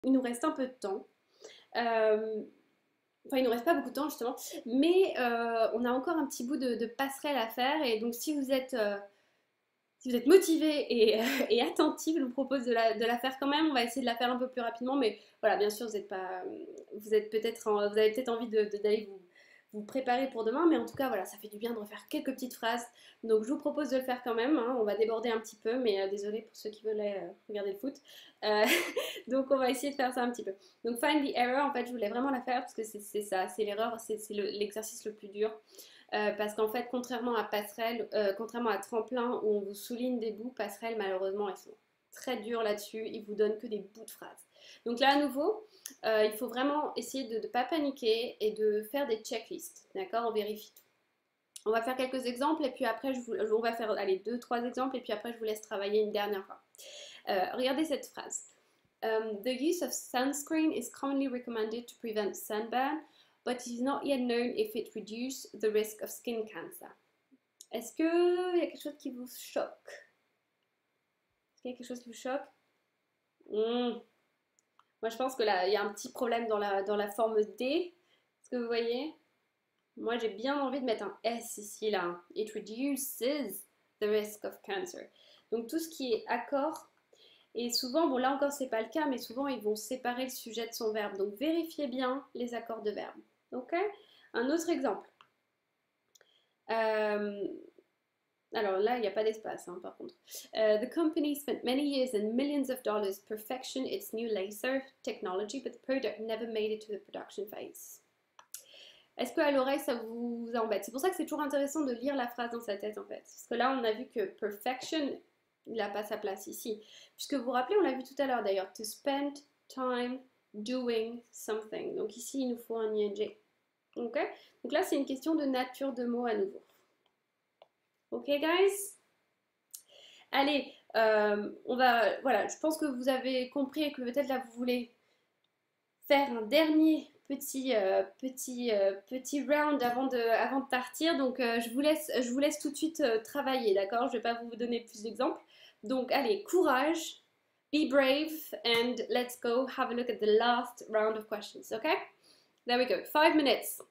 Il nous reste un peu de temps. Enfin, il nous reste pas beaucoup de temps justement, mais on a encore un petit bout de passerelle à faire. Et donc, si vous êtes motivé et attentif, je vous propose de la faire quand même. On va essayer de la faire un peu plus rapidement, mais voilà, bien sûr, vous êtes peut-être, vous avez peut-être envie d'aller vous préparer pour demain, mais en tout cas, voilà, ça fait du bien de refaire quelques petites phrases. Donc, je vous propose de le faire quand même, hein. On va déborder un petit peu, mais désolé pour ceux qui veulent regarder le foot. Euh, donc, on va essayer de faire ça un petit peu. Donc, find the error, en fait, je voulais vraiment la faire parce que c'est ça, c'est l'erreur, c'est l'exercice le plus dur. Parce qu'en fait, contrairement à tremplin où on vous souligne des bouts, passerelle, malheureusement, elles sont très dures là-dessus. Ils vous donnent que des bouts de phrases. Donc là, à nouveau, il faut vraiment essayer de ne pas paniquer et de faire des checklists. D'accord? On vérifie tout. On va faire quelques exemples et puis après, on va faire allez, deux, trois exemples et puis après, je vous laisse travailler une dernière fois. Regardez cette phrase. The use of sunscreen is commonly recommended to prevent sunburn, but it is not yet known if it reduces the risk of skin cancer. Est-ce qu'il y a quelque chose qui vous choque? Est-ce qu'il y a quelque chose qui vous choque? Moi, je pense que là, il y a un petit problème dans la forme D. Est-ce que vous voyez? Moi, j'ai bien envie de mettre un S ici, là. It reduces the risk of cancer. Donc, tout ce qui est accord. Et souvent, bon là encore c'est pas le cas, mais souvent ils vont séparer le sujet de son verbe. Donc vérifiez bien les accords de verbe. Ok? Un autre exemple. Euh, alors là, il n'y a pas d'espace hein, par contre. The company spent many years and millions of dollars perfection its new laser technology, but the product never made it to the production phase. Est-ce qu'à l'oreille ça vous embête? C'est pour ça que c'est toujours intéressant de lire la phrase dans sa tête en fait. Parce que là, on a vu que perfection il n'a pas sa place ici. Puisque vous vous rappelez, on l'a vu tout à l'heure d'ailleurs, to spend time doing something. Donc ici, il nous faut un ing. Ok? Donc là, c'est une question de nature de mots à nouveau. Ok, guys? Allez, voilà, je pense que vous avez compris et que peut-être là, vous voulez faire un dernier petit round avant de partir. Donc, je vous laisse tout de suite travailler, d'accord? Je ne vais pas vous donner plus d'exemples. Donc, allez, courage, be brave, and let's go have a look at the last round of questions, okay? There we go, 5 minutes.